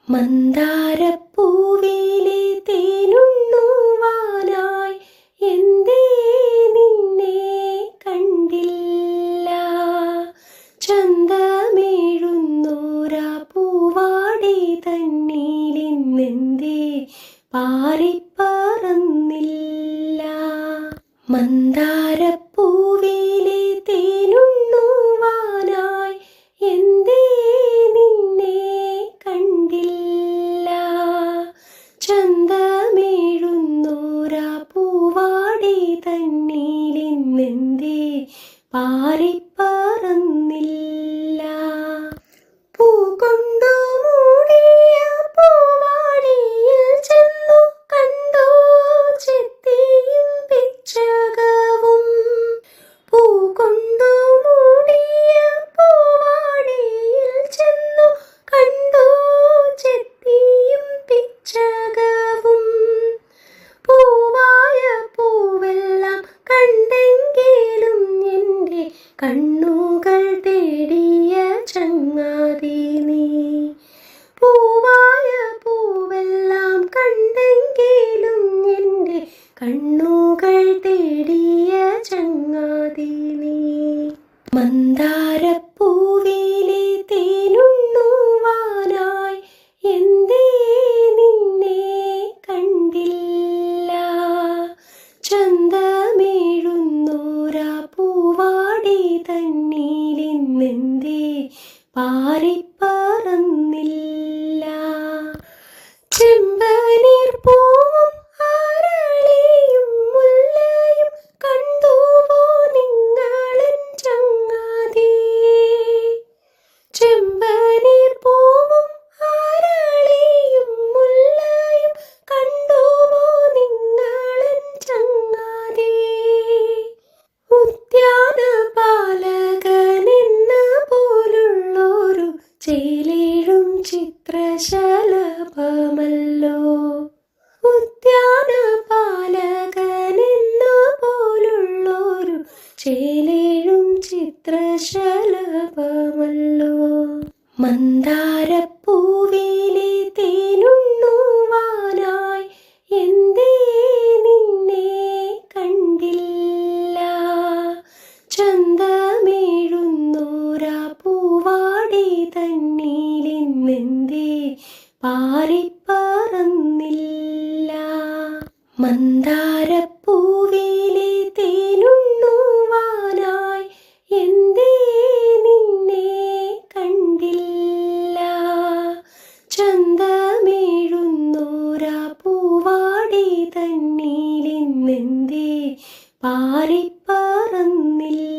മന്ദാരപ്പൂവിലെ തേനുണ്ണുവാനായി എന്തേ നിന്നെ കണ്ടില്ല. ചന്തമേഴുന്നോരാ പൂവാടി തന്നീലിന്നെന്തേ പാറിപ്പറന്നില്ല. മന്ദാരപ്പൂവിലെ തേനുണ്ണുവാനായി എന്തേ നിന്നെ കണ്ടില്ല. ചന്തമേഴുന്നോരാ പൂവാടി തന്നീലിന്നെന്തേ പാറിപ്പറന്നില്ല. പൂകൊണ്ടു മൂടിയ പൂവാടിയിൽ ചെന്നു കണ്ടു ചെത്തിയും പിച്ചകവും. പൂകൊണ്ടു മൂടിയ പൂവാടിയിൽ ചെന്നു കണ്ടു ചെത്തിയും പിച്ചകവും. പൂവായ പൂവെല്ലാം കണ്ടെങ്കിലും എൻ്റെ കണ്ണുകൾ തേടിയ ചങ്ങാതി നീ. പൂവായ പൂവെല്ലാം കണ്ടെങ്കിലും എൻ്റെ കണ്ണുകൾ തേടിയ ചങ്ങാതി നീ. മന്ദാരപ്പൂവിലെ തേനുണ്ണുവാനായി എന്തേ നിന്നെ കണ്ടില്ല. ചന്തമേഴുന്നോരാ പൂവാടി തന്നീലിന്നെന്തേ പാറിപ്പറന്നില്ല. ചെമ്പനീർ പൂവും അരളിയും മുല്ലയും കണ്ടുവോ നിങ്ങളൻ ചങ്ങാതി. ചെമ്പനീർ പൂവും അരളിയും മുല്ലയും കണ്ടുവോ നിങ്ങളൻ ചങ്ങാതി. ഉദ്യാനപാലകനെന്ന പോലുള്ളൊരു ചേലേഴും ചിത്രശലഭമല്ലോ. ഉദ്യാനപാലകനെന്ന പോലുള്ളൊരു ചേലേഴും ചിത്രശലഭമല്ലോ. മന്ദാരപ്പൂവിലെ തേനുണ്ണുവാനായി എന്തേ നിന്നെ കണ്ടില്ല. ചന്തമേഴുന്നോരാ പൂവാടി തന്നീലിന്നെന്തേ പാറിപ്പറന്നില്ല. മന്ദാരപ്പൂവിലെ തേനുണ്ണുവാനായി എന്തേ നിന്നെ കണ്ടില്ല. ചന്തമേഴുന്നോരാ പൂവാടി തന്നീലിന്നെന്തേ പാറിപ്പറന്നില്ല.